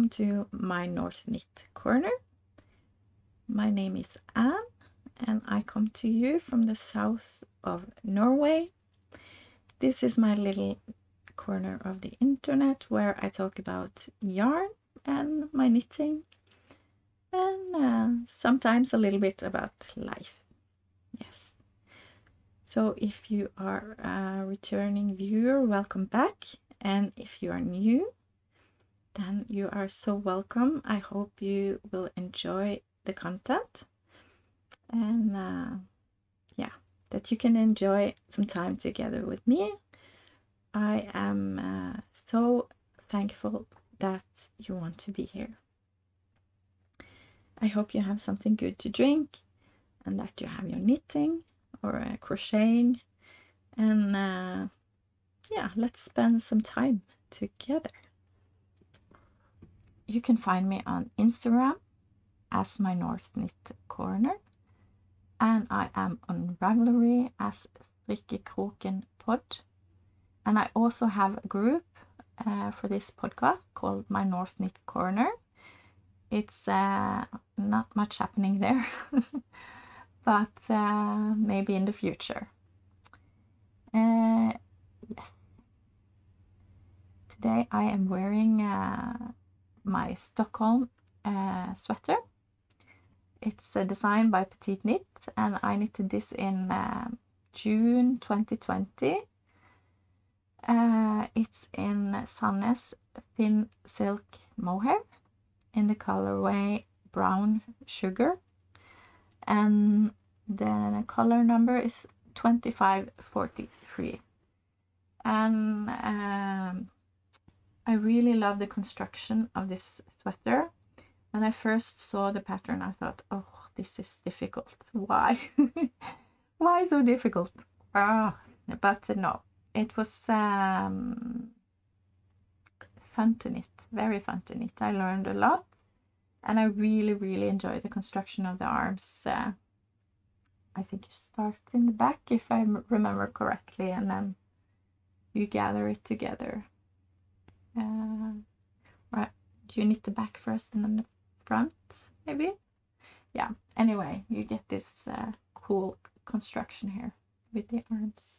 welcome to my North Knit Corner. My name is Anne and I come to you from the south of Norway. This is my little corner of the internet where I talk about yarn and my knitting and sometimes a little bit about life. Yes. So if you are a returning viewer, welcome back, and if you are new, then you are so welcome. I hope you will enjoy the content and yeah, that you can enjoy some time together with me. I am so thankful that you want to be here. I hope you have something good to drink and that you have your knitting or crocheting, and yeah, let's spend some time together. You can find me on Instagram as my North Knit Corner, and I am on Ravelry as Strikkekrokenpod, and I also have a group for this podcast called my North Knit Corner. It's not much happening there, but maybe in the future. Yes. Today I am wearing my Stockholm sweater. It's designed by Petite Knit, and I knitted this in June 2020. It's in Sandnes thin silk mohair in the colorway brown sugar, and the color number is 2543. And I really love the construction of this sweater. When I first saw the pattern, I thought, oh, this is difficult. Why? Why so difficult? But no, it was fun to knit, very fun to knit. I learned a lot, and I really enjoyed the construction of the arms. I think you start in the back, if I remember correctly, and then you gather it together. Right, do you knit the back first and then the front, maybe? Yeah, anyway, you get this cool construction here with the arms.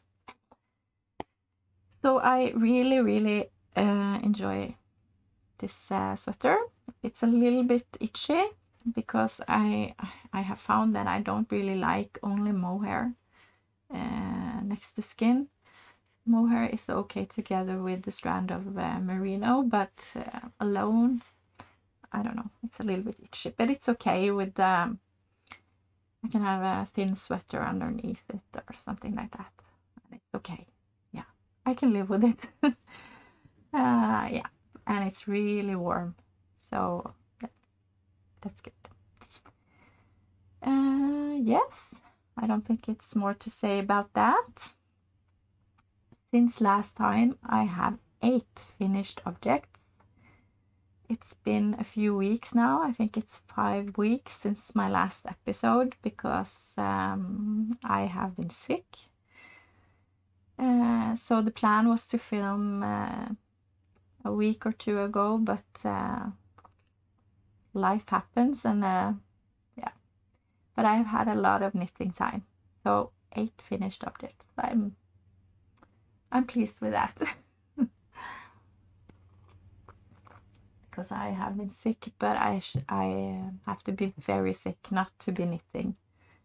So I really enjoy this sweater. It's a little bit itchy because I have found that I don't really like only mohair next to skin. Mohair is okay together with the strand of merino, but alone, I don't know, it's a little bit itchy, but it's okay with I can have a thin sweater underneath it or something like that, and it's okay. Yeah, I can live with it. Yeah, and it's really warm, so yeah, that's good. Yes, I don't think it's more to say about that. Since last time I have 8 finished objects. It's been a few weeks now. I think it's 5 weeks since my last episode because I have been sick. So the plan was to film a week or 2 ago, but life happens, and yeah. But I've had a lot of knitting time. So 8 finished objects. I'm pleased with that. Because I have been sick, but I have to be very sick not to be knitting,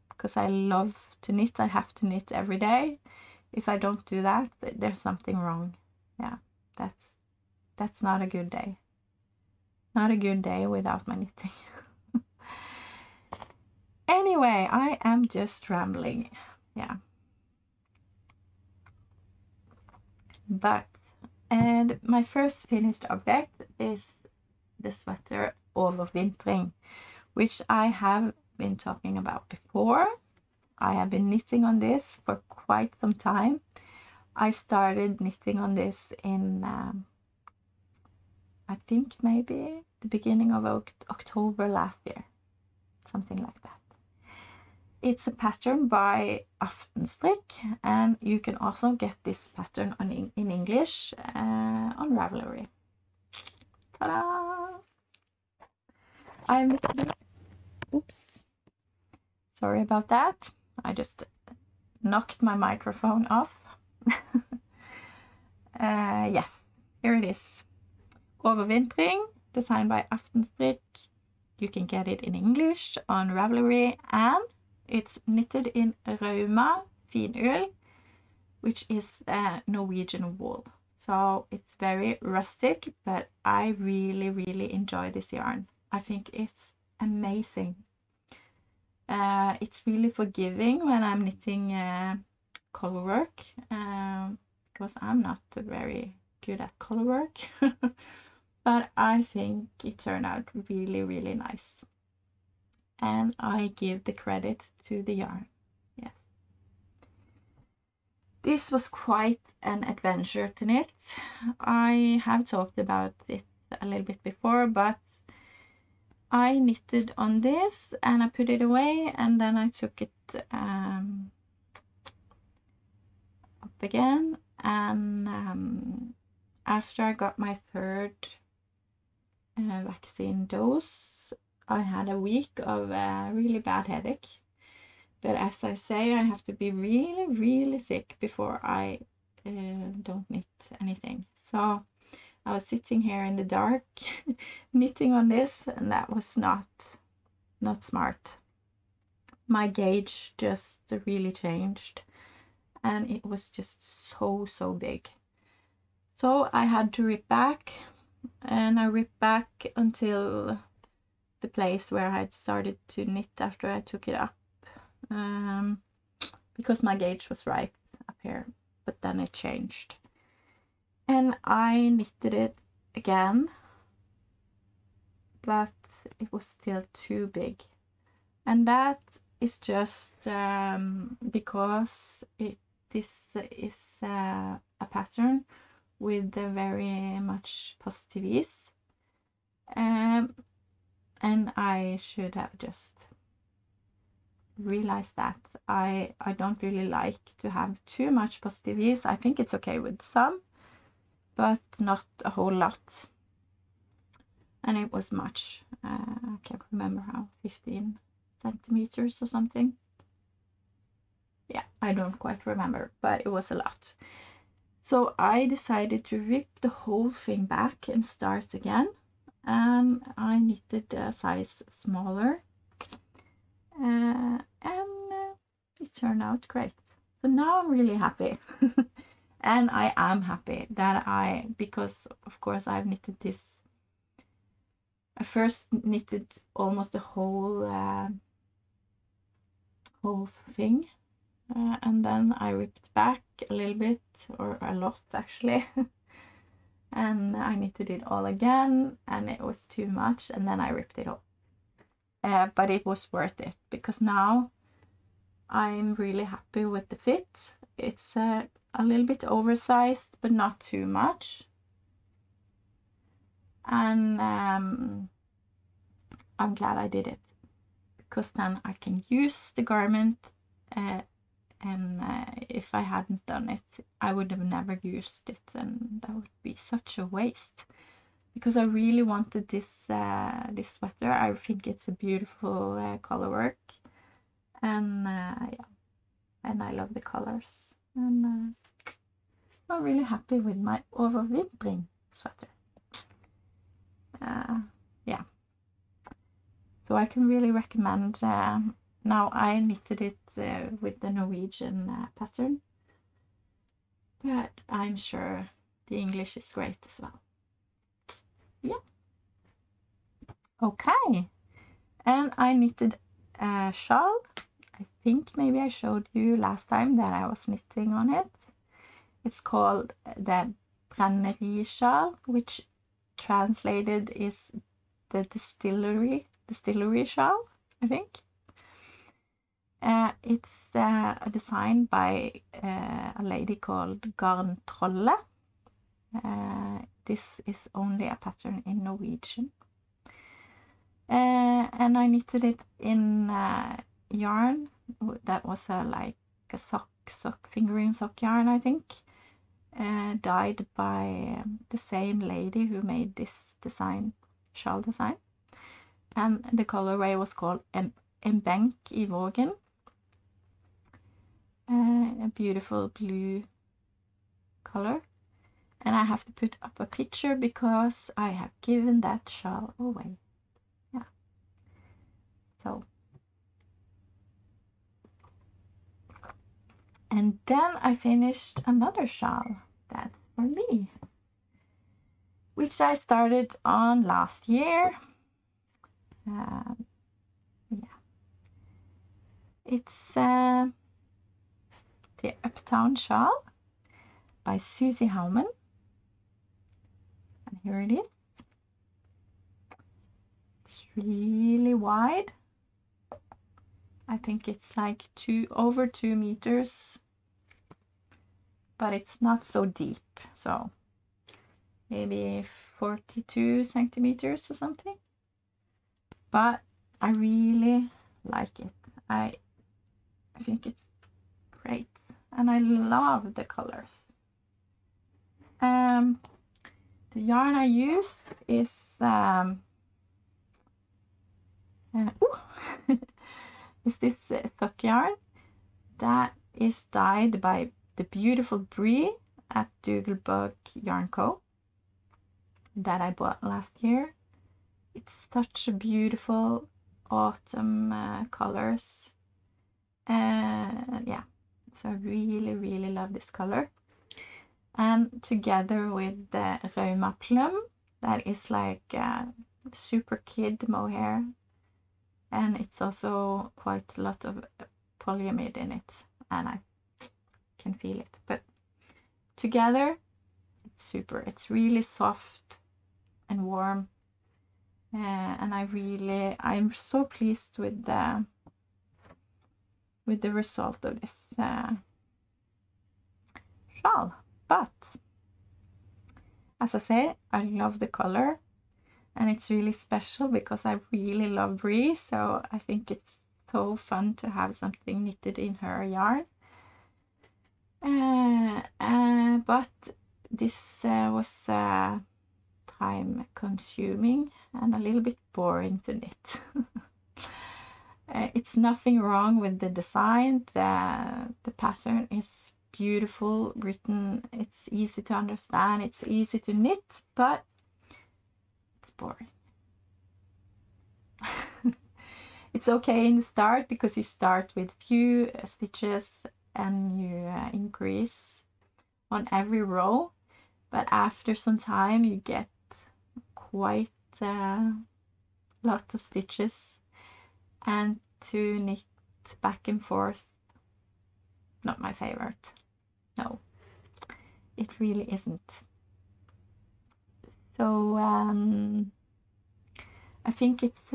because I love to knit. I have to knit every day. If I don't do that, there's something wrong. Yeah, that's not a good day. Not a good day without my knitting. Anyway, I am just rambling. Yeah. And my first finished object is the sweater Overvintring, which I have been talking about before. I have been knitting on this for quite some time. I started knitting on this in I think maybe the beginning of October last year, something like that. It's a pattern by Aftenstrikk, and you can also get this pattern in English on Ravelry. Ta-da! I'm knitting. Oops. Sorry about that. I just knocked my microphone off. Yes, here it is. Overvintring, designed by Aftenstrikk. You can get it in English on Ravelry, and it's knitted in Rauma finull, which is Norwegian wool. So it's very rustic, but I really, really enjoy this yarn. I think it's amazing. It's really forgiving when I'm knitting color work, because I'm not very good at color work. But I think it turned out really, really nice. And I give the credit to the yarn. Yes. This was quite an adventure to knit. I have talked about it a little bit before, but I knitted on this and I put it away, and then I took it up again, and after I got my third vaccine dose, I had a week of really bad headache. But as I say, I have to be really, really sick before I don't knit anything. So I was sitting here in the dark knitting on this, and that was not smart. My gauge just really changed, and it was just so big. So I had to rip back, and I ripped back until the place where I had started to knit after I took it up, because my gauge was right up here, but then it changed. And I knitted it again, but it was still too big. And that is just because this is a pattern with very much positives, and I should have just realized that I don't really like to have too much positives. I think it's okay with some, but not a whole lot. And it was much. I can't remember how, 15 centimeters or something. Yeah, I don't quite remember, but it was a lot. So I decided to rip the whole thing back and start again. And I knitted a size smaller. And it turned out great. So now I'm really happy. And I am happy that because of course I've knitted this. I first knitted almost the whole thing, and then I ripped back a little bit, or a lot actually, and I knitted it all again, and it was too much, and then I ripped it off. But it was worth it, because now I'm really happy with the fit. It's a little bit oversized, but not too much. And I'm glad I did it, because then I can use the garment, and if I hadn't done it, I would have never used it, and that would be such a waste, because I really wanted this sweater. I think it's a beautiful color work, and yeah, and I love the colors, and I'm really happy with my overwintering sweater. Yeah, so I can really recommend. Now I knitted it with the Norwegian pattern, but I'm sure the English is great as well. Yeah. Okay, and I knitted a shawl. I think maybe I showed you last time that I was knitting on it. It's called the Brenneri shawl, which translated is the distillery shawl, I think. It's a design by a lady called Garn Trolle. This is only a pattern in Norwegian. And I knitted it in yarn that was like a fingering sock yarn, I think, dyed by the same lady who made this shawl design. and the colorway was called En benk I vågen. A beautiful blue color, and I have to put up a picture because I have given that shawl away. Yeah, so, and then I finished another shawl that's for me, which I started on last year. Yeah, it's the Uptown shawl by Susie Hauman, and here it is. It's really wide. I think it's like over 2 meters, but it's not so deep, so maybe 42 centimeters or something. But I really like it. I think it's great, and I love the colors. The yarn I use is is this sock yarn that is dyed by the beautiful Brie at Doodlebug Yarn Co. that I bought last year. It's such a beautiful autumn colors. Yeah, so I really love this color. And together with the Rauma Plum, that is like super kid mohair, and it's also quite a lot of polyamide in it, and I can feel it. But together, it's super. It's really soft and warm, and I'm so pleased with the result of this shawl. But as I say, I love the color, and it's really special because I really love Brie, so I think it's so fun to have something knitted in her yarn. But this was time consuming and a little bit boring to knit. It's nothing wrong with the design. The pattern is beautiful written. It's easy to understand. It's easy to knit, but it's boring. It's okay in the start because you start with few stitches and you increase on every row, but after some time you get quite a lot of stitches, and to knit back and forth, not my favorite. No, it really isn't. So I think it's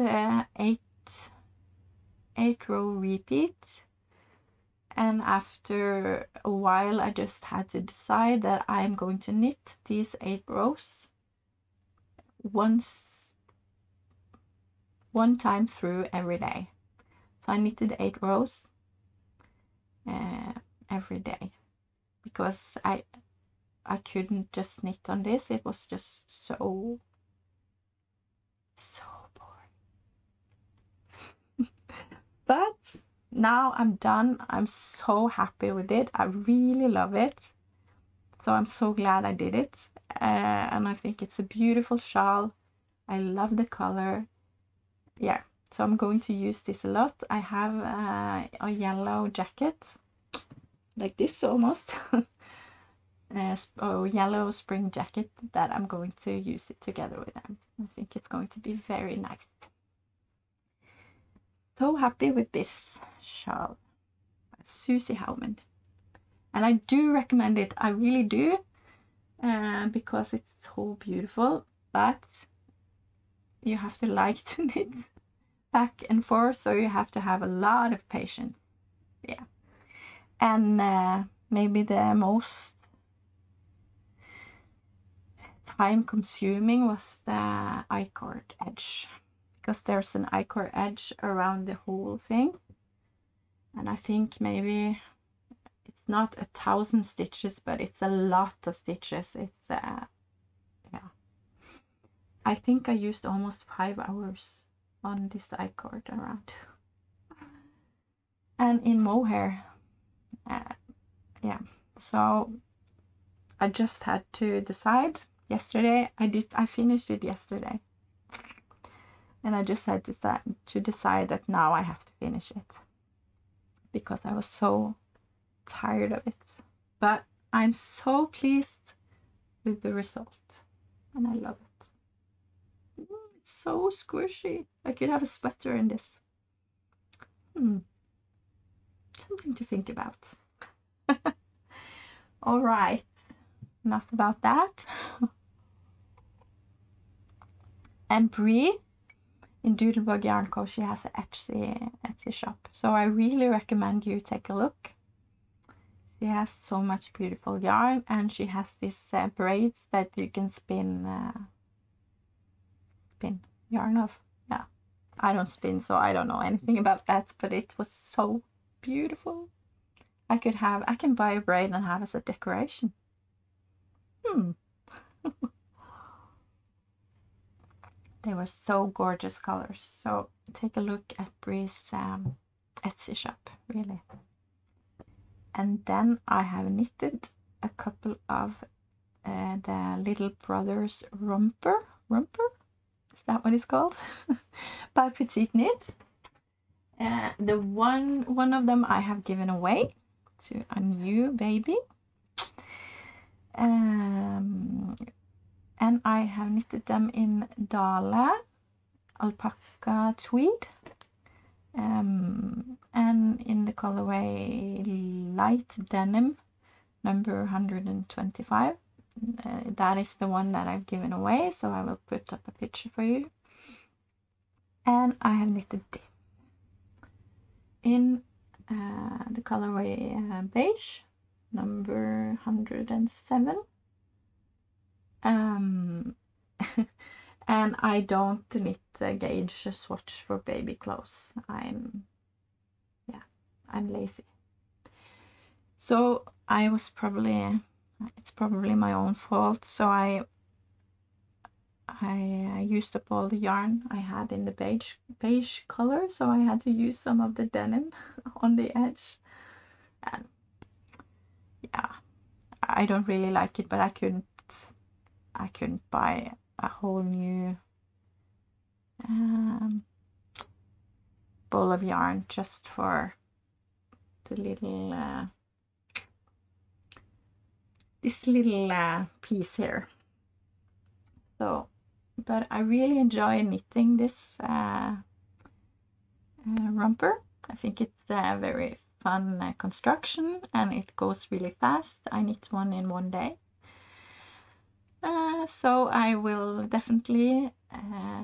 8 row repeat, and after a while I just had to decide that I'm going to knit these 8 rows one time through every day. So I knitted 8 rows every day because I couldn't just knit on this. It was just so boring. But now I'm done. I'm so happy with it. I really love it. So I'm so glad I did it. And I think it's a beautiful shawl. I love the color. Yeah, so I'm going to use this a lot. I have a yellow jacket, like this almost. A yellow spring jacket that I'm going to use it together with them. I think it's going to be very nice. So happy with this shawl by Susie Hauman, and I do recommend it. I really do, because it's so beautiful, but you have to like to knit back and forth, so you have to have a lot of patience. Yeah, and maybe the most time consuming was the I-cord edge, because there's an I-cord edge around the whole thing, and I think maybe it's not 1,000 stitches, but it's a lot of stitches. It's yeah, I think I used almost 5 hours on this I-cord around. And in mohair, yeah, so I just had to decide yesterday. I finished it yesterday, and I just had to decide that now I have to finish it because I was so tired of it. But I'm so pleased with the result, and I love it. It's so squishy. I could have a sweater in this. Something to think about. All right, enough about that. And Brie in Doodlebug Yarn Co, she has an Etsy shop, so I really recommend you take a look. She has so much beautiful yarn, and she has these braids that you can spin yarn of. Yeah, I don't spin, so I don't know anything about that, but it was so beautiful. I can buy a braid and have as a decoration. They were so gorgeous colors. So take a look at Brie's Etsy shop, really. And then I have knitted a couple of the Little Brothers romper. Is that what it's called? By Petite Knit. The one of them I have given away to a new baby. And I have knitted them in Dale alpaca tweed, and in the colorway light denim number 125. That is the one that I've given away, so I will put up a picture for you. And I have knitted this in the colorway beige number 107. And I don't knit gauge swatch for baby clothes. I'm lazy. So it's probably my own fault. So I used up all the yarn I had in the beige color, so I had to use some of the denim on the edge. And yeah, I don't really like it, but I couldn't buy a whole new ball of yarn just for the little this little piece here. So, but I really enjoy knitting this romper. I think it's a very fun construction, and it goes really fast. I knit one in one day. So I will definitely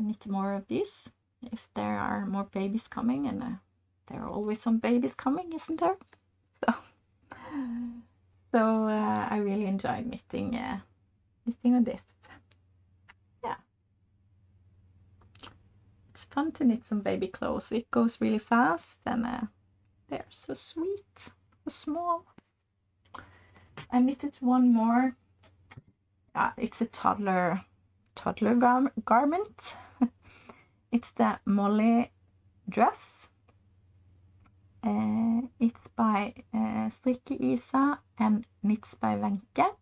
knit more of these if there are more babies coming, and there are always some babies coming, isn't there? So I really enjoy knitting with this. Yeah, it's fun to knit some baby clothes. It goes really fast, and they're so sweet, so small. I knitted one more. It's a toddler garment. It's the Molly dress. It's by Strikkekrokenpod and knits by Wenche.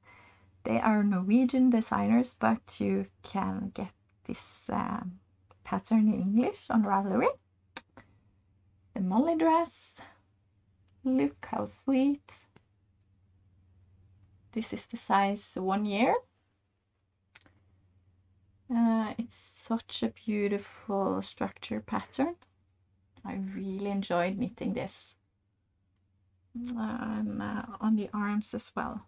They are Norwegian designers, but you can get this pattern in English on Ravelry. The Molly dress. Look how sweet. This is the size 1 year. It's such a beautiful structure pattern. I really enjoyed knitting this. And on the arms as well.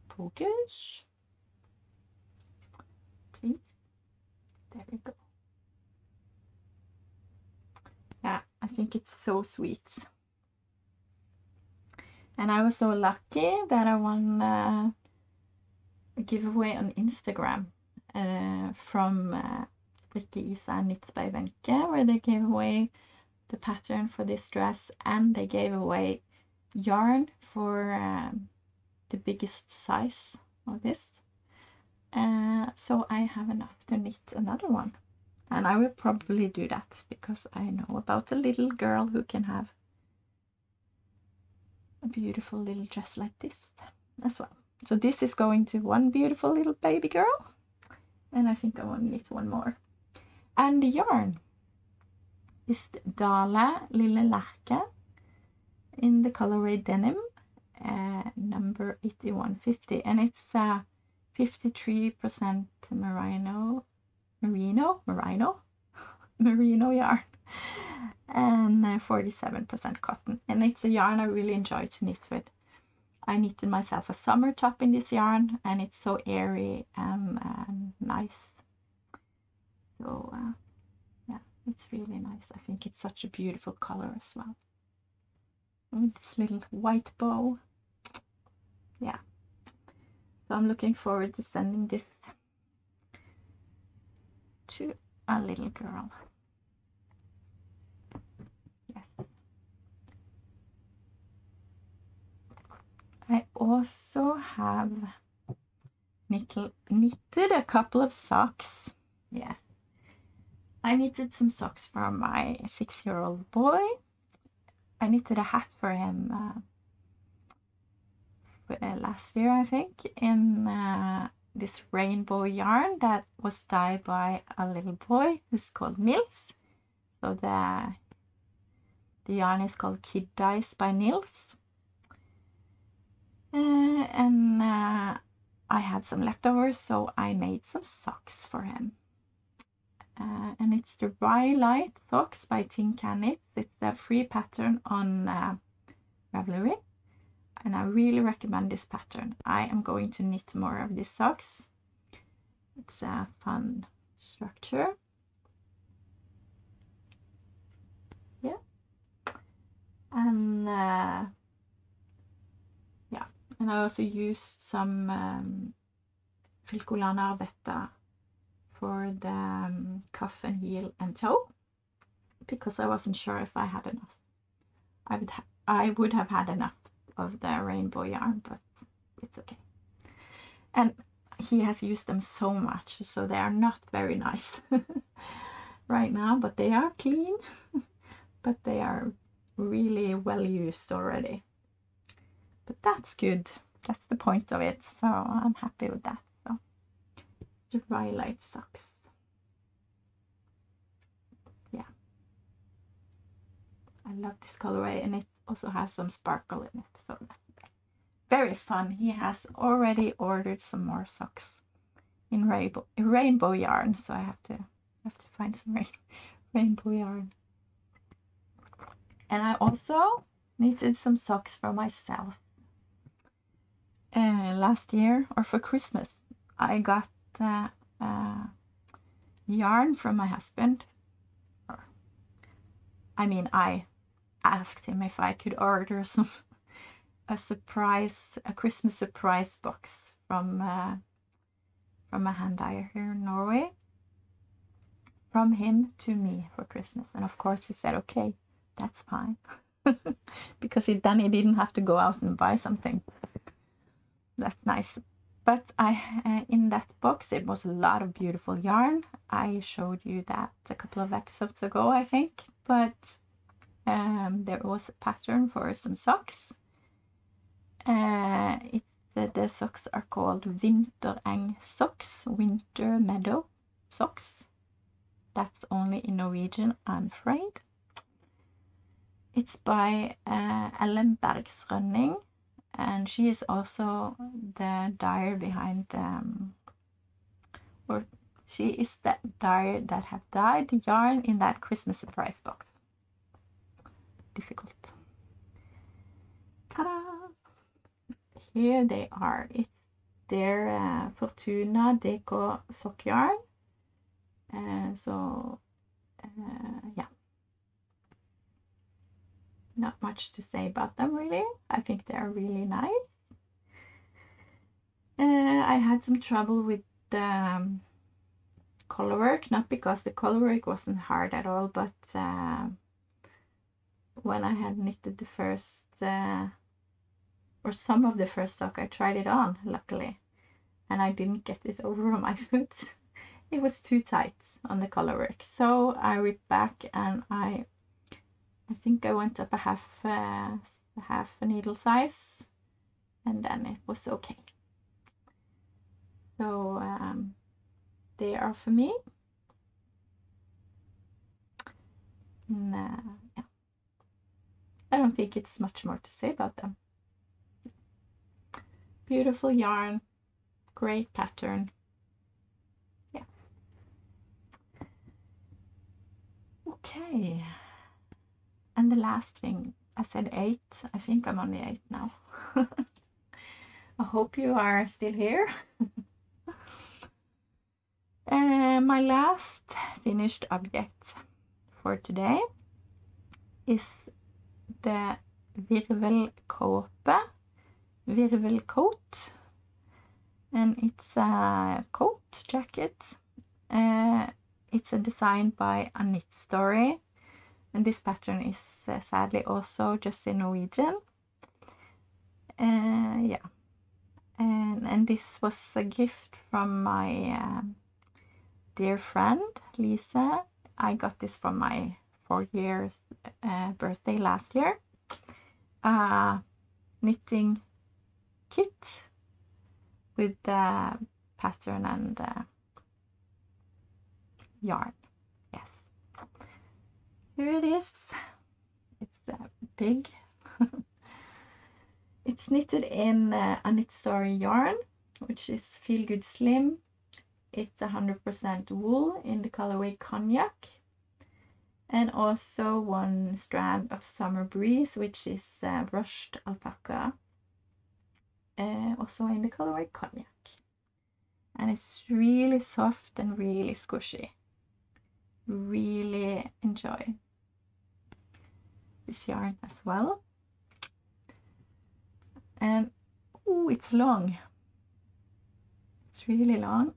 Focus. Please. There we go. Yeah, I think it's so sweet. And I was so lucky that I won a giveaway on Instagram from Strikkekrokenpod Knits by Wenche, where they gave away the pattern for this dress, and they gave away yarn for the biggest size of this. so I have enough to knit another one. And I will probably do that because I know about a little girl who can have a beautiful little dress like this as well. So this is going to one beautiful little baby girl, and I think I want to knit one more. And the yarn is Dale Lille Lerke in the colorway denim, number 8150, and it's 53% merino yarn and 47% cotton, and it's a yarn I really enjoy to knit with. I knitted myself a summer top in this yarn, and it's so airy and nice. So yeah, it's really nice. I think it's such a beautiful color as well, with this little white bow. Yeah, so I'm looking forward to sending this to a little girl. Yes. I also have knitted a couple of socks. Yes, I knitted some socks for my 6-year-old boy. I knitted a hat for him last year, I think, in this rainbow yarn that was dyed by a little boy who's called Nils. So the yarn is called Kid Dyes by Nils. And I had some leftovers, so I made some socks for him. And it's the Rye socks by Tin Can Knit. It's a free pattern on Ravelry, and I really recommend this pattern. I am going to knit more of these socks. It's a fun structure. Yeah, and yeah, and I also used some Filcolana Arvetta for the cuff and heel and toe, because I wasn't sure if I had enough. I would have had enough of the rainbow yarn, but it's okay. And he has used them so much, so they are not very nice right now, but they are clean. But they are really well used already. But that's good. That's the point of it, so I'm happy with that. So the Rye socks. Yeah, I love this colorway, and it also has some sparkle in it, so that's very fun. He has already ordered some more socks in rainbow yarn, so I have to find some rainbow yarn. And I also knitted some socks for myself. Last year, or for Christmas, I got yarn from my husband. I mean, I asked him if I could order a Christmas surprise box from a hand dyer here in Norway, from him to me for Christmas. And of course he said, okay, that's fine. Because then he didn't have to go out and buy something. That's nice. But in that box, it was a lot of beautiful yarn. I showed you that a couple of episodes ago, I think. But there was a pattern for some socks. The socks are called Vintereng socks, winter meadow socks. That's only in Norwegian, I'm afraid. It's by Ellen Bergsrønning, and she is also the dyer behind or she is the dyer that have dyed the yarn in that Christmas surprise box. Difficult. Ta-da! Here they are. It's their Fortuna Deco sock yarn. Yeah. Not much to say about them, really. I think they're really nice. I had some trouble with the color work, not because the color work wasn't hard at all, but when I had knitted the first or some of the first sock, I tried it on, luckily, and I didn't get it over on my foot. It was too tight on the collar work, so I ripped back, and I think I went up a half a needle size, and then it was okay. So they are for me. And, yeah. I don't think it's much more to say about them. Beautiful yarn, great pattern. Yeah. Okay. And the last thing, I said 8. I think I'm on the 8 now. I hope you are still here. My last finished object for today is the virvelcoat, and it's a coat jacket. It's a design by A Knit Story, and this pattern is sadly also just in Norwegian. Yeah, and this was a gift from my dear friend Lisa. I got this from my 4-year birthday last year. Knitting kit with the pattern and yarn. Yes, here it is. It's big. It's knitted in A Knit Story yarn, which is Feel Good Slim. It's 100% wool in the colorway Cognac, and also 1 strand of Summer Breeze, which is brushed alpaca, also in the colorway Cognac. And it's really soft and really squishy. Really enjoy this yarn as well. And oh, it's long. It's really long.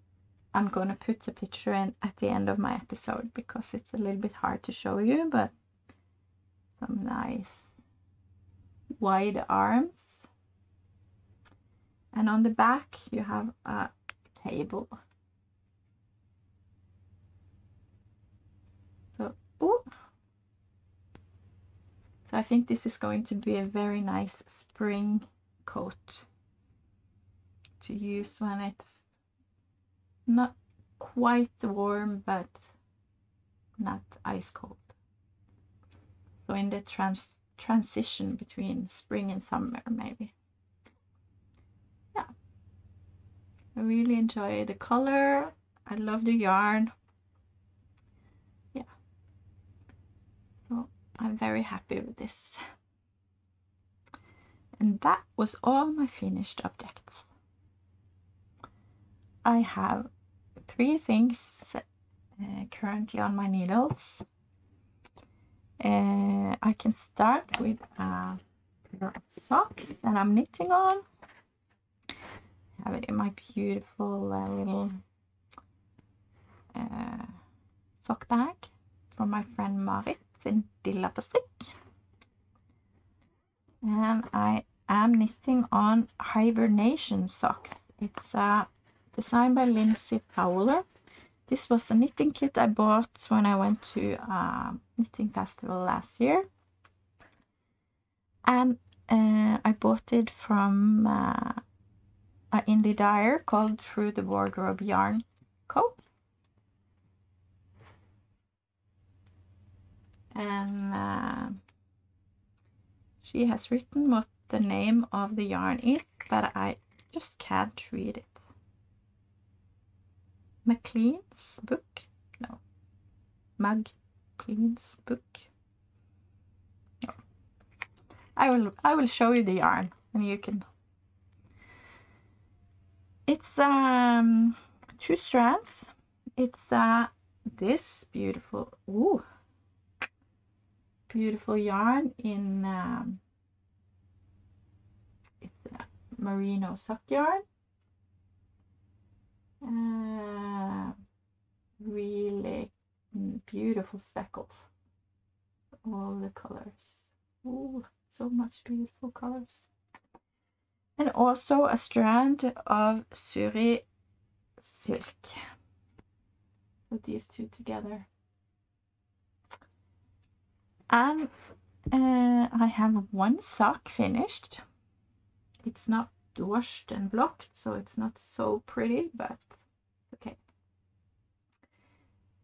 I'm gonna put a picture in at the end of my episode because it's a little bit hard to show you, but some nice wide arms. And on the back you have a cable. So, ooh. So I think this is going to be a very nice spring coat to use when it's not quite warm but not ice cold. So in the transition between spring and summer, maybe. Yeah, I really enjoy the color. I love the yarn. Yeah, so I'm very happy with this. And that was all my finished objects. I have 3 things currently on my needles. I can start with a pair of socks that I'm knitting on. I have it in my beautiful little sock bag from my friend Marit in Dilla på Strikk. And I am knitting on hibernation socks. It's designed by Lindsay Fowler. This was a knitting kit I bought when I went to a knitting festival last year. And I bought it from an indie dyer called Through the Wardrobe Yarn Co. And she has written what the name of the yarn is, but I just can't read it. McLean's book? No. McLean's book? No. I will show you the yarn and you can. It's 2 strands. It's this beautiful beautiful yarn in it's a merino sock yarn. Really beautiful speckles, all the colors. Ooh, so much beautiful colors. and also a strand of Suri silk. So these two together. And I have one sock finished. It's not washed and blocked, so it's not so pretty, but okay.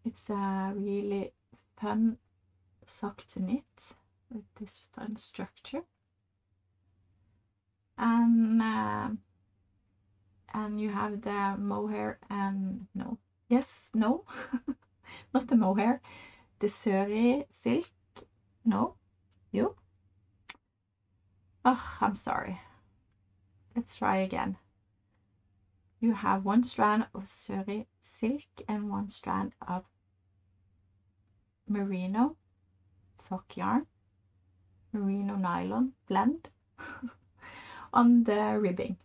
It's a really fun sock to knit with this fun structure. And you have the mohair and not the mohair, the Suri silk. No, you. Oh, I'm sorry. Let's try again. You have one strand of Suri silk and one strand of merino sock yarn, merino nylon blend on the ribbing,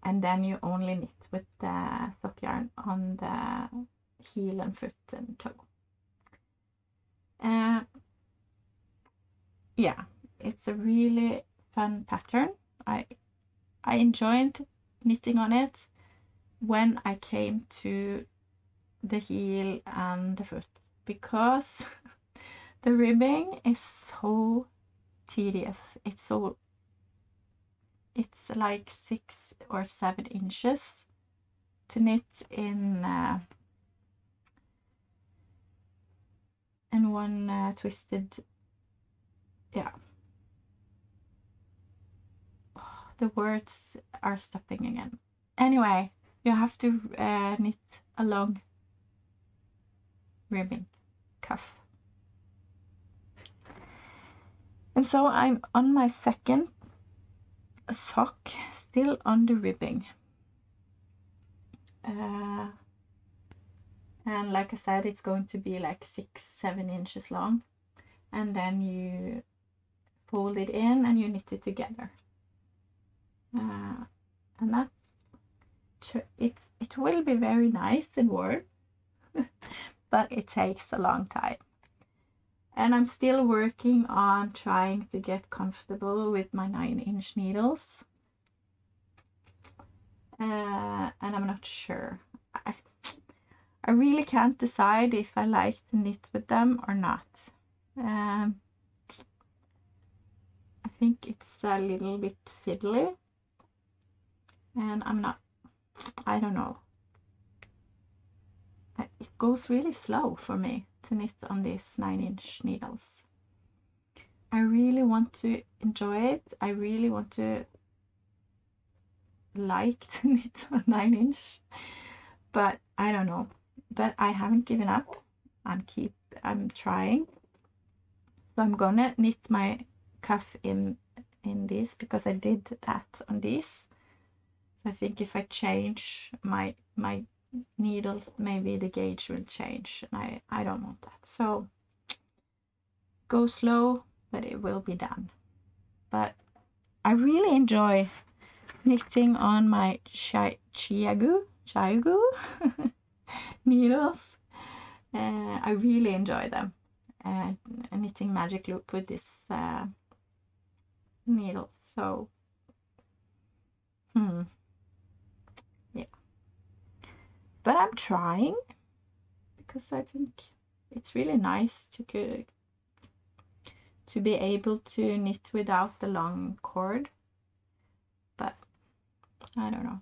and then you only knit with the sock yarn on the heel and foot and toe. Yeah, it's a really fun pattern. I enjoyed knitting on it when I came to the heel and the foot, because the ribbing is so tedious. It's like 6 or 7 inches to knit in one twisted, yeah. Oh, the words are stopping again. Anyway, you have to knit a long ribbing cuff. And so I'm on my second sock, still on the ribbing. And like I said, it's going to be like 6-7 inches long, and then you fold it in and you knit it together. And that's it will be very nice and warm, but it takes a long time. And I'm still working on trying to get comfortable with my 9-inch needles. And I'm not sure. I really can't decide if I like to knit with them or not. I think it's a little bit fiddly. And I don't know. It goes really slow for me to knit on these 9-inch needles. I really want to enjoy it. I really want to like to knit on 9-inch, but I don't know. But I haven't given up. I'm trying. So I'm gonna knit my cuff in this, because I did that on these. So I think if I change my needles, maybe the gauge will change, and I don't want that. So go slow, but it will be done. But I really enjoy knitting on my Chiagu needles. I really enjoy them. Knitting magic loop with this needle. So yeah, but I'm trying, because I think it's really nice to be able to knit without the long cord. But I don't know.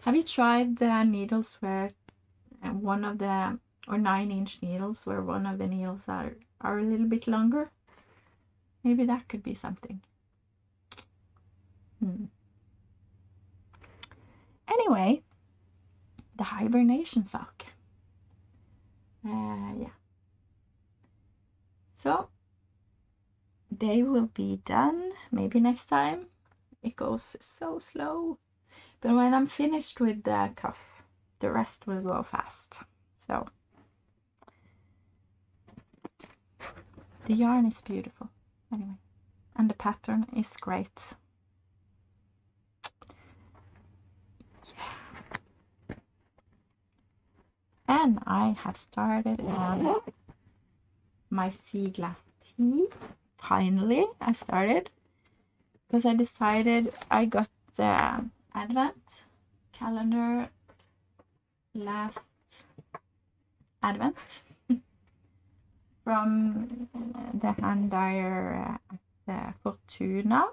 Have you tried the needles where one of the, or 9-inch needles where one of the needles are a little bit longer? Maybe that could be something. Anyway, the hibernation sock. Yeah. So they will be done maybe next time. It goes so slow. But when I'm finished with the cuff, the rest will go fast. So the yarn is beautiful anyway, and the pattern is great. Yeah. And I have started on my sea glass tea. Finally, I started. because I decided I got the advent calendar last advent from the hand dyer at Fortuna,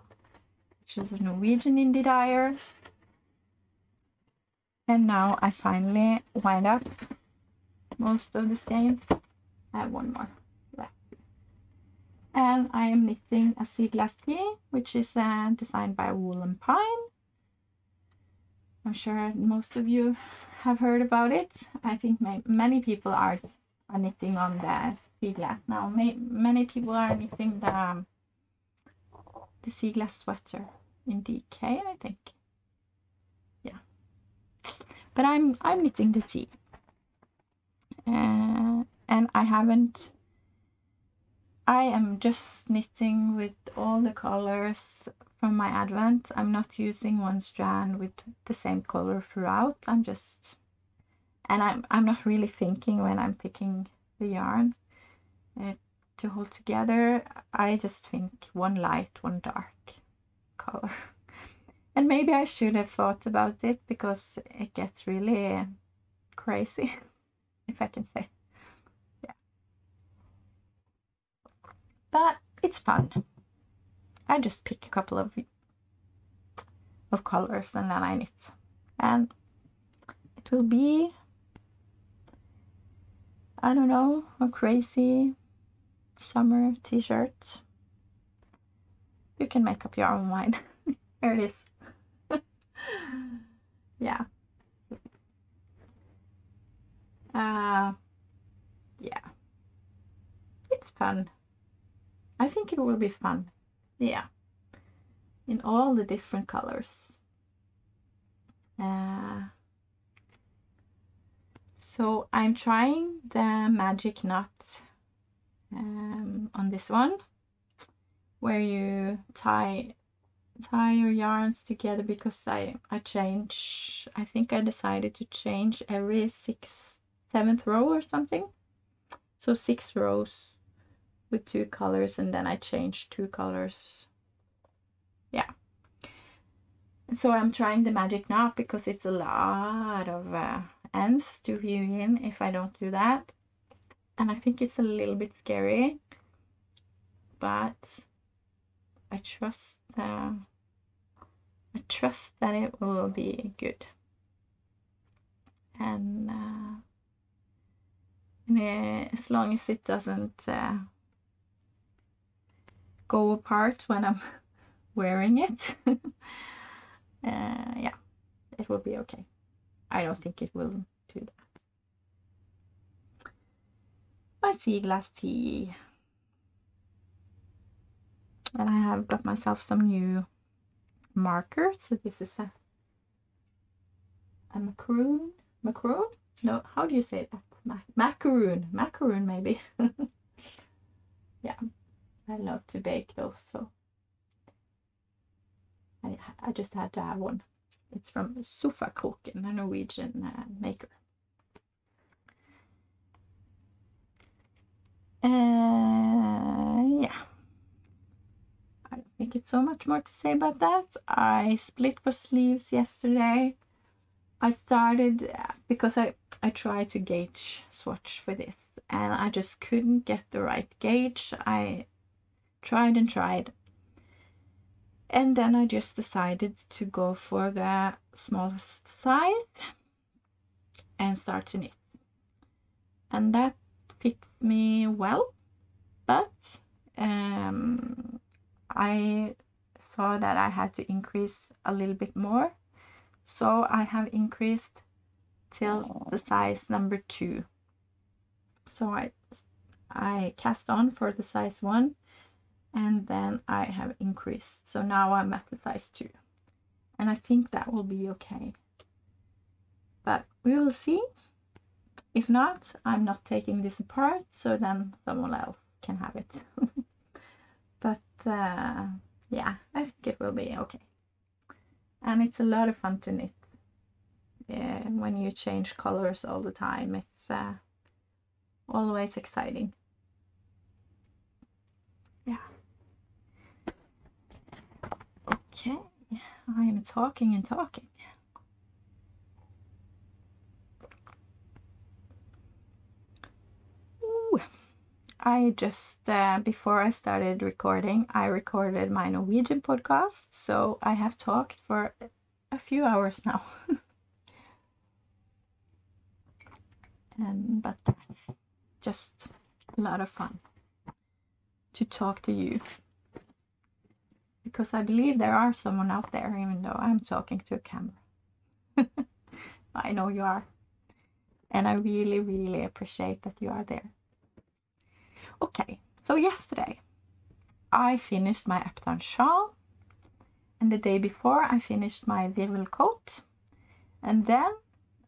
which is a Norwegian indie dyer. And now I finally wind up most of the skeins. I have one more left. And I am knitting a sea glass tee, which is designed by Wool and Pine. I'm sure most of you have heard about it. I think many people are knitting on the sea glass now. Many people are knitting the sea glass sweater in DK, I think. Yeah, but I'm knitting the tee, and I am just knitting with all the colors from my advent. I'm not using one strand with the same color throughout. I'm not really thinking when I'm picking the yarn to hold together. I just think one light, one dark color. And maybe I should have thought about it, because it gets really crazy, if I can say. Yeah. But it's fun. I just pick a couple of colors and then I knit. And it will be, I don't know, a crazy summer t-shirt. You can make up your own mind. There it is. Yeah. Yeah. It's fun. I think it will be fun. Yeah. In all the different colors. So I'm trying the magic knot on this one, where you tie your yarns together, because I think I decided to change every 7th row or something. So 6 rows with 2 colors, and then I changed 2 colors. Yeah. So I'm trying the magic knot, because it's a lot of ends to view in if I don't do that. And I think it's a little bit scary, but I trust that it will be good. And as long as it doesn't go apart when I'm wearing it, yeah, it will be okay. I don't think it will do that. My sea glass tee. And I have got myself some new markers. So this is a macaroon. Macaroon? No, how do you say that? Macaroon. Macaroon, maybe. Yeah, I love to bake those, so I just had to have one. It's from Strikkekroken, a Norwegian maker. Yeah, I don't think it's so much more to say about that. I split for sleeves yesterday. I started because I tried to gauge swatch for this, and I just couldn't get the right gauge. I tried and tried, and then I just decided to go for the smallest size and start to knit, and that fits me well. But I saw that I had to increase a little bit more, so I have increased till the size number 2. So I cast on for the size 1, and then I have increased, so now I'm at the size 2, and I think that will be okay, but we will see. If not, I'm not taking this apart, so then someone else can have it. But yeah, I think it will be okay, and it's a lot of fun to knit. When you change colors all the time, it's always exciting. Yeah. Okay, I am talking and talking. Ooh. I just, before I started recording, I recorded my Norwegian podcast, so I have talked for a few hours now. But that's just a lot of fun to talk to you, because I believe there are someone out there, even though I'm talking to a camera. I know you are, and I really, really appreciate that you are there. Okay, so yesterday I finished my updown shawl, and the day before I finished my virvel coat, and then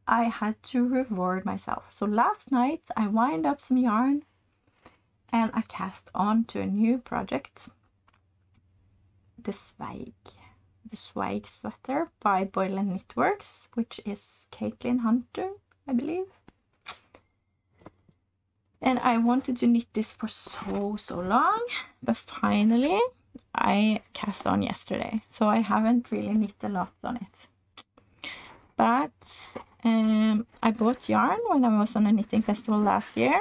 I had to reward myself. So last night I wound up some yarn and I cast on to a new project, the Swag sweater by Boyle and Knitworks, which is Caitlin Hunter, I believe. And I wanted to knit this for so long, but finally I cast on yesterday, so I haven't really knit a lot on it. But I bought yarn when I was on a knitting festival last year.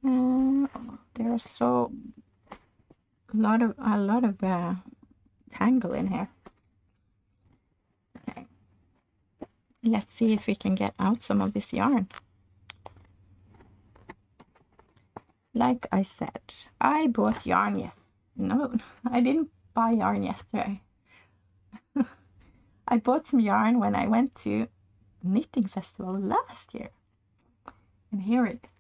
There are so a lot of tangle in here. Okay, let's see if we can get out some of this yarn. Like I said, I bought yarn No, I didn't buy yarn yesterday. I bought some yarn when I went to knitting festival last year, and here it is.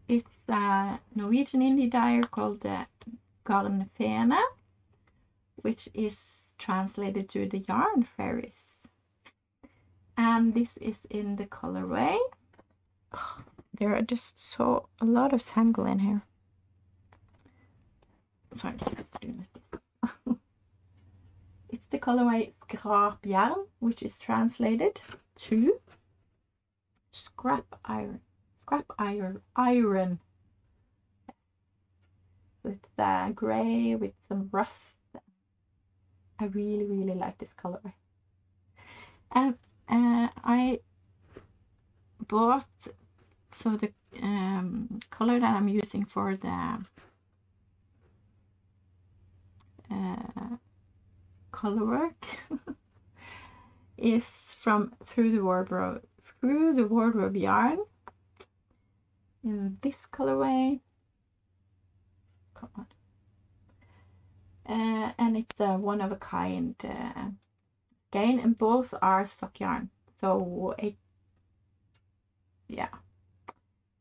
It's a Norwegian indie dyer called Garn Fene, which is translated to the Yarn Fairies, and this is in the colorway. Oh, there are just a lot of tangle in here. Sorry, it's the colorway Skrapjern, which is translated to scrap iron. So it's gray with some rust. I really, really like this colorway. And I bought, so the color that I'm using for the color work is from Through the Wardrobe yarn in this colorway. Come on. And it's a one of a kind skein, and both are sock yarn. So yeah,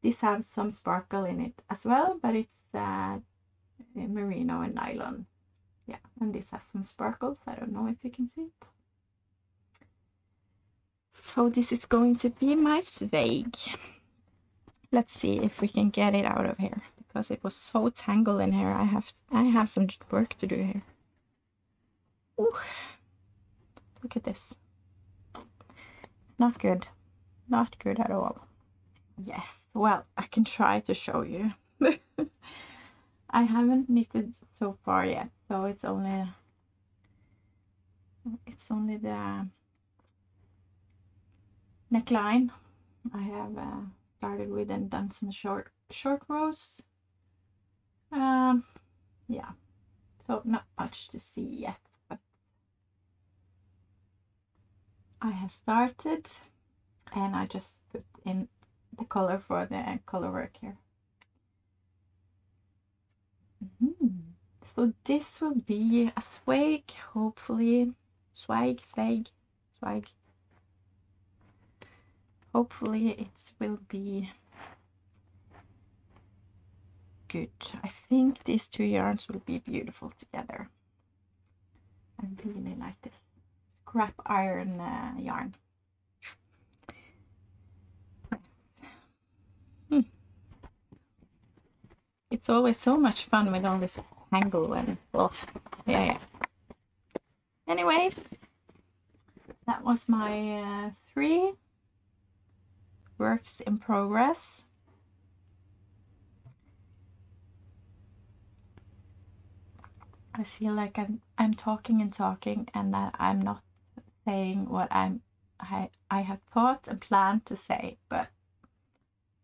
this has some sparkle in it as well, but it's merino and nylon. Yeah, and this has some sparkles. I don't know if you can see it. So this is going to be my Sveig. Let's see if we can get it out of here, because it was so tangled in here. I have some work to do here. Ooh, look at this. It's not good. Not good at all. Yes, well, I can try to show you. I haven't knitted so far yet, so it's only the neckline I have started with and done some short rows. Yeah, so not much to see yet, but I have started, and I just put in the color for the color work here. So this will be a swag, hopefully. Swag. Hopefully it will be good. I think these two yarns will be beautiful together. I really like this scrap iron yarn. It's always so much fun with all this tangle and yeah. Anyways, that was my 3 works in progress. I feel like I'm talking and talking, and that I'm not saying what I have thought and planned to say, but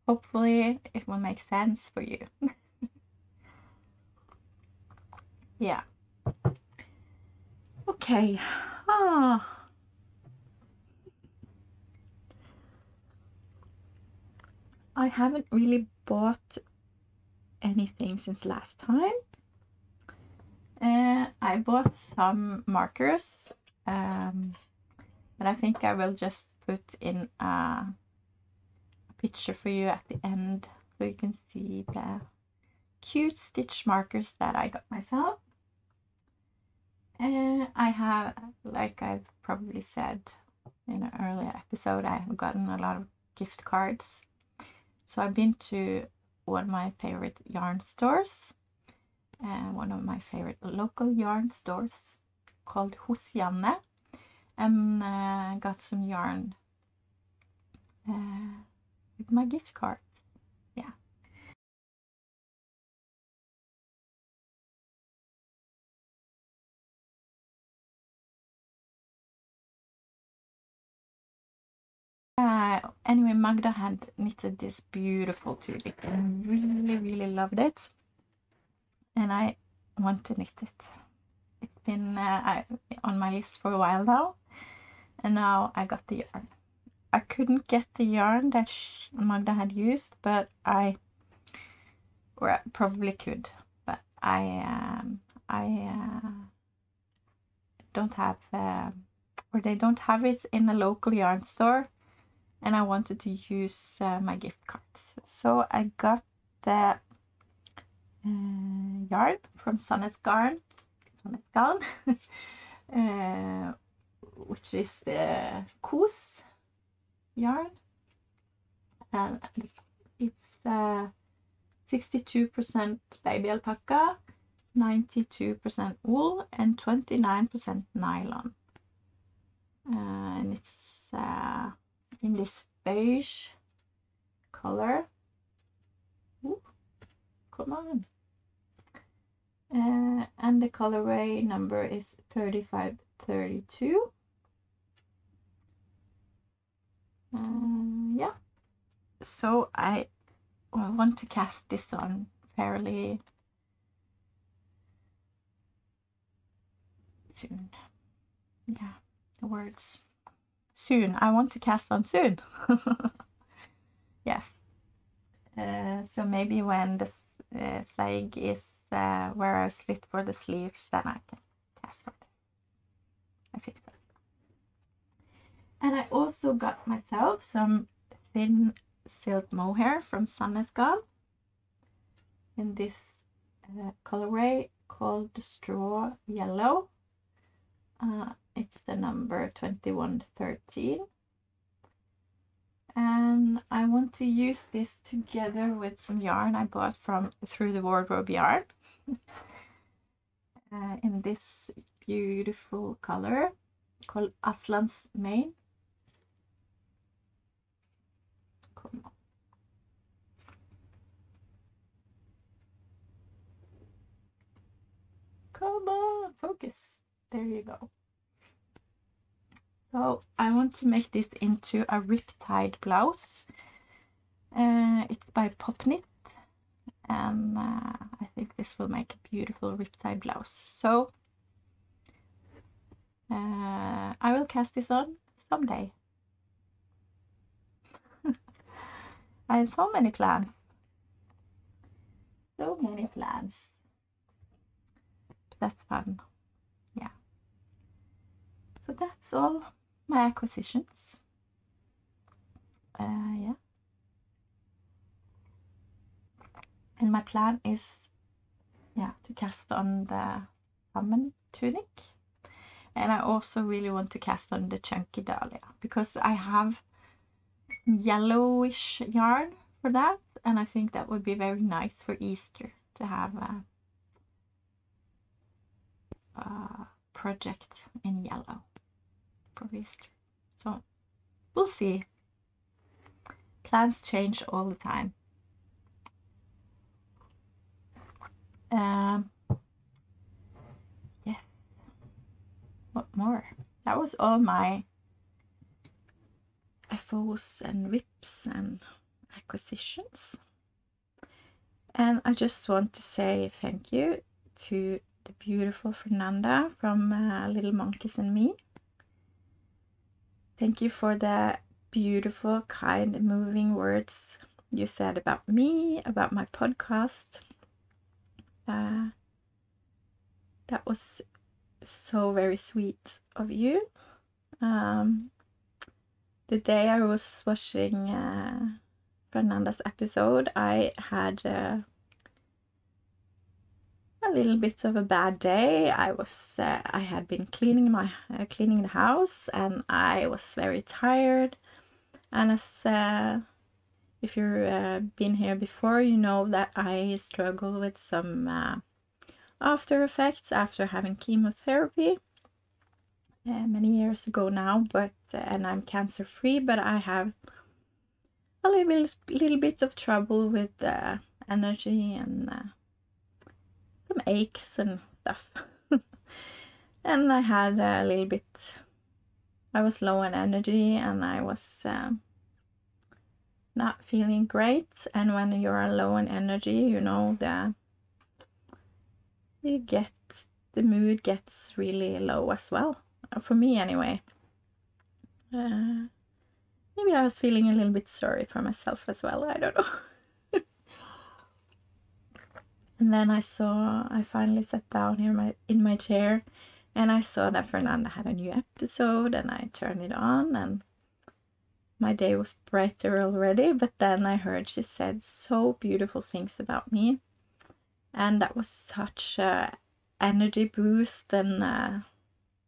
hopefully it will make sense for you. Yeah. Okay. I haven't really bought anything since last time. I bought some markers, but I think I will just put in a picture for you at the end so you can see the cute stitch markers that I got myself. I have, like I've probably said in an earlier episode, I have gotten a lot of gift cards. So I've been to one of my favorite yarn stores, one of my favorite local yarn stores called Hos Janne, and got some yarn with my gift cards. Yeah. Anyway, Magda had knitted this beautiful tunic and really loved it, and I want to knit it. It's been on my list for a while now, and now I got the yarn. I couldn't get the yarn that Magda had used, but or I probably could, but I don't have, or they don't have it in a local yarn store, and I wanted to use my gift cards. So I got the yarn from Sannetsgarn, which is the Kos yarn, and it's 62% baby alpaca, 92% wool, and 29% nylon. And it's in this beige color. Ooh, come on. And the colorway number is 3532. Yeah. So I want to cast this on fairly soon. Yeah, the words. Soon. I want to cast on soon. Yes. So maybe when the sag is where I slit for the sleeves, then I can cast on it. I think so. And I also got myself some thin silk mohair from Sannetsgarn in this colorway called straw yellow. It's the number 2113, and I want to use this together with some yarn I bought from Through the Wardrobe yarn in this beautiful color called Aslan's Mane. Come on. Come on, focus. There you go. So I want to make this into a riptide blouse. It's by Pop Knit, and I think this will make a beautiful riptide blouse. So I will cast this on someday. I have so many plans. So many plans. That's fun. Yeah. So that's all my acquisitions. Yeah. And my plan is, yeah, to cast on the salmon tunic. And I also really want to cast on the chunky dahlia, because I have yellowish yarn for that, and I think that would be very nice for Easter to have a project in yellow for Easter. So we'll see. Plans change all the time. more. That was all my FOs and whips and acquisitions. And I just want to say thank you to the beautiful Fernanda from Little Monkeys and Me. Thank you for the beautiful, kind, moving words you said about me, about my podcast. That was so very sweet of you. The day I was watching Fernanda's episode, I had a little bit of a bad day. I had been cleaning the house, and I was very tired. And as if you've been here before, you know that I struggle with some after effects after having chemotherapy many years ago now, and I'm cancer free, but I have a little bit of trouble with energy and some aches and stuff. And I had a little bit, I was low on energy, and I was not feeling great. And when you're low on energy, you know, the mood gets really low as well, for me anyway. Maybe I was feeling a little bit sorry for myself as well, I don't know. And then I finally sat down here in my chair, and I saw that Fernanda had a new episode, and I turned it on, and my day was brighter already. But then I heard she said so beautiful things about me, and that was such a energy boost and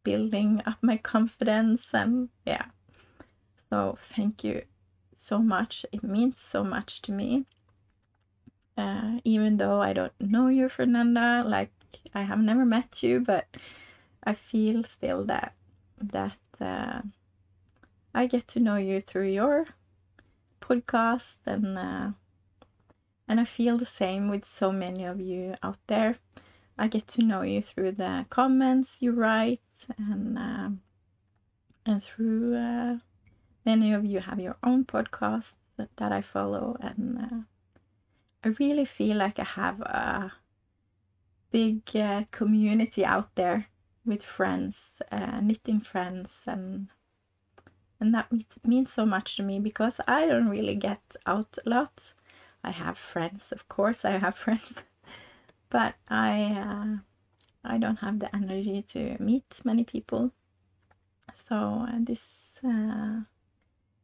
building up my confidence. And yeah, so thank you so much. It means so much to me. Even though I don't know you, Fernanda, like I have never met you, but I feel still that I get to know you through your podcast, and I feel the same with so many of you out there. I get to know you through the comments you write, and through many of you have your own podcasts that I follow, and I really feel like I have a big community out there with friends, knitting friends, and that means so much to me, because I don't really get out a lot. I have friends, of course, I have friends, but I don't have the energy to meet many people. So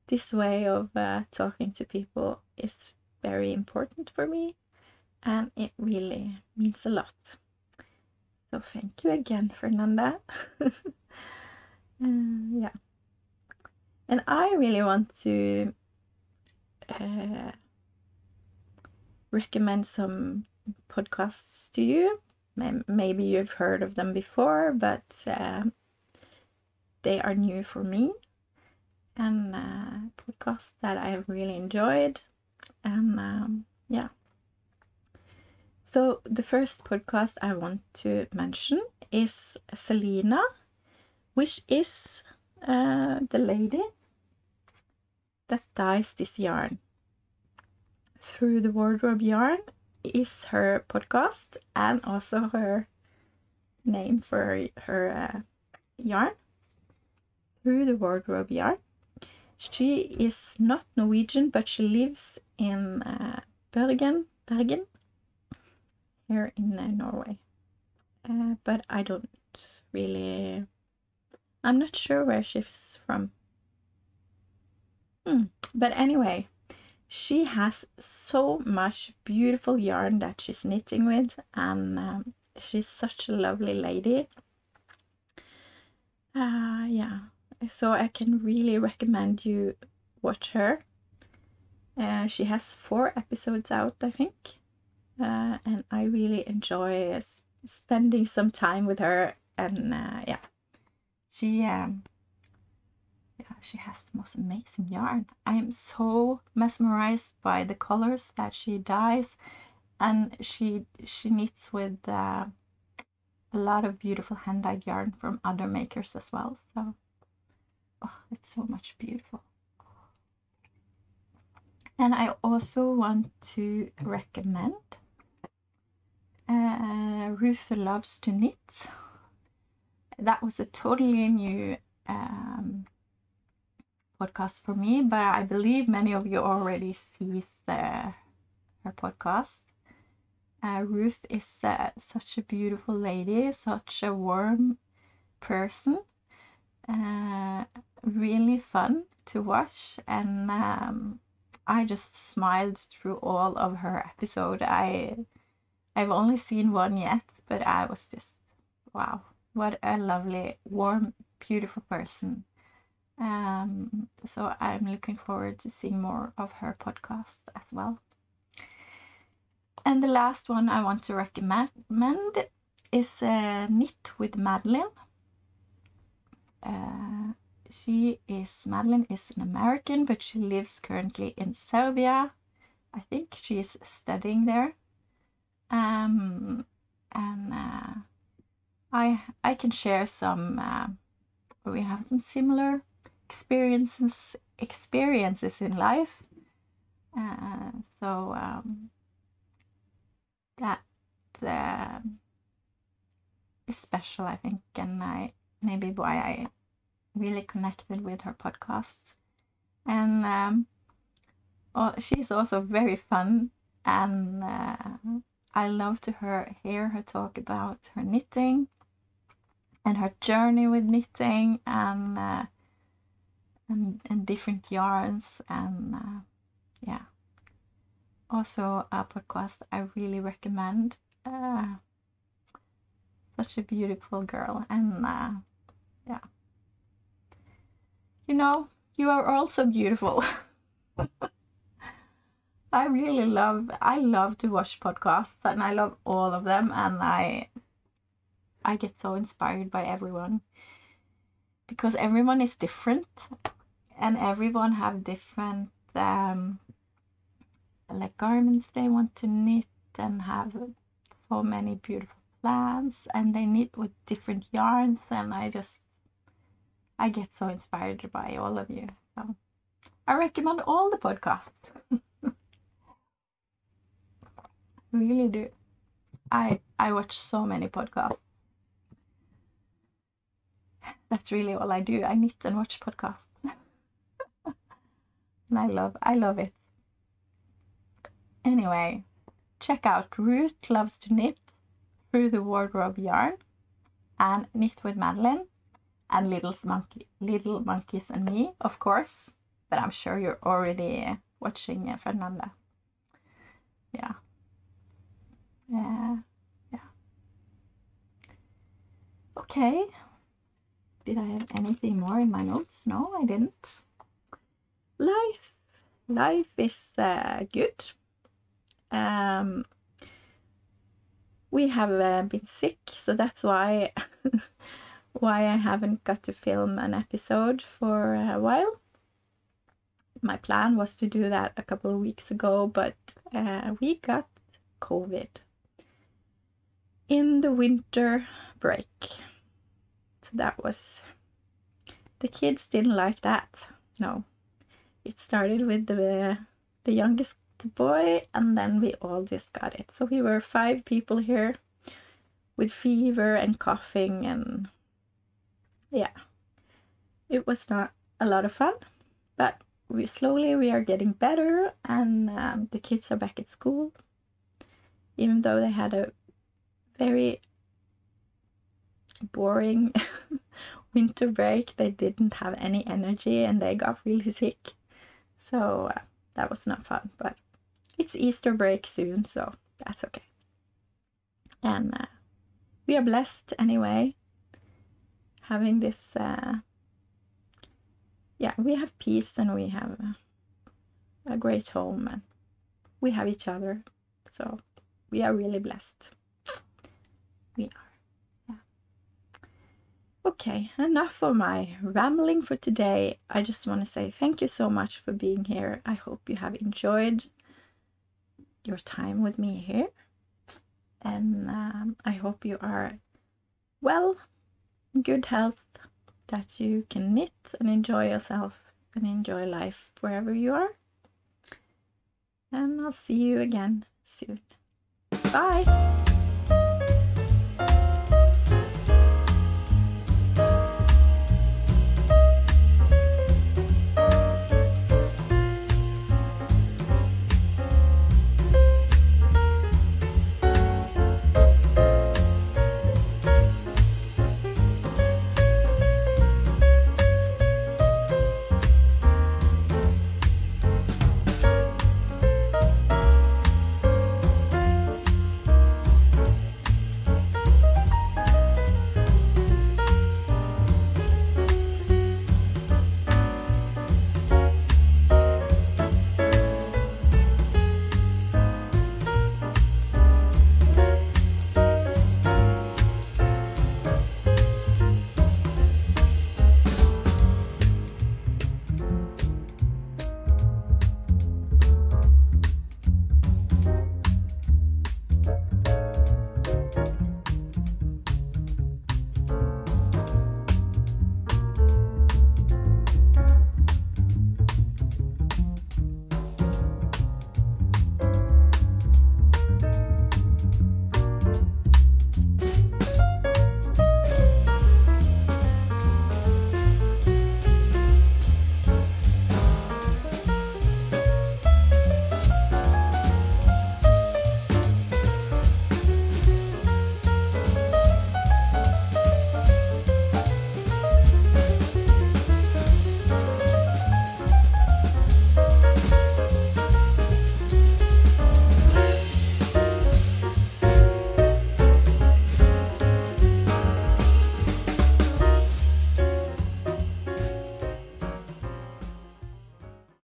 this way of talking to people is very important for me, and it really means a lot. So thank you again, Fernanda. Yeah. And I really want to recommend some podcasts to you. Maybe you've heard of them before, but they are new for me, and podcasts that I have really enjoyed. And yeah. So the first podcast I want to mention is Selena, which is the lady that dyes this yarn. Through the Wardrobe Yarn is her podcast, and also her name for her yarn. Through the Wardrobe Yarn. She is not Norwegian, but she lives in Bergen, here in Norway. But I don't really, I'm not sure where she's from. But anyway, she has so much beautiful yarn that she's knitting with, and she's such a lovely lady. Yeah, so I can really recommend you watch her. She has 4 episodes out, I think, and I really enjoy spending some time with her. And yeah, she has the most amazing yarn. I am so mesmerized by the colors that she dyes, and she knits with a lot of beautiful hand-dyed yarn from other makers as well. So, oh, it's so much beautiful. And I also want to recommend Ruth Loves to Knit. That was a totally new podcast for me, but I believe many of you already see her podcast. Ruth is such a beautiful lady, such a warm person, really fun to watch, and I just smiled through all of her episode. I've only seen one yet, but I was just, wow, what a lovely, warm, beautiful person. So I'm looking forward to seeing more of her podcast as well. And the last one I want to recommend is Knit with Madeline. Madeline is an American, but she lives currently in Serbia. I think she is studying there. And I can share some, we have some similar experiences in life. So that is special, I think, and maybe why I really connected with her podcast. And she's also very fun, and I love to hear her talk about her knitting and her journey with knitting, and different yarns, and yeah. Also a podcast I really recommend. Such a beautiful girl, and yeah. You know, you are also beautiful. I love to watch podcasts, and I love all of them, and I get so inspired by everyone, because everyone is different, and everyone have different like garments they want to knit, and have so many beautiful plans, and they knit with different yarns, and I get so inspired by all of you. So I recommend all the podcasts. Really do. I watch so many podcasts. That's really all I do. I knit and watch podcasts. And I love it. Anyway, check out Ruth Loves to Knit, Through the Wardrobe Yarn, and Knit with Madeline, and Little Monkeys and Me, of course. But I'm sure you're already watching Fernanda. Yeah. Yeah. Okay. Did I have anything more in my notes? No, I didn't. Life is good. We have been sick, so that's why I haven't got to film an episode for a while. My plan was to do that a couple of weeks ago, but we got COVID in the winter break. So that was, the kids didn't like that. No, it started with the youngest boy, and then we all just got it. So we were 5 people here with fever and coughing, and yeah, it was not a lot of fun, but we are getting better, and the kids are back at school, even though they had a very boring winter break. They didn't have any energy, and they got really sick, so that was not fun. But it's Easter break soon, so that's okay. And we are blessed anyway, having this yeah, we have peace, and we have a great home, and we have each other, so we are really blessed. We are. Yeah. Okay, enough of my rambling for today. I just want to say thank you so much for being here. I hope you have enjoyed your time with me here, and I hope you are well, good health, that you can knit and enjoy yourself and enjoy life wherever you are. And I'll see you again soon. Bye!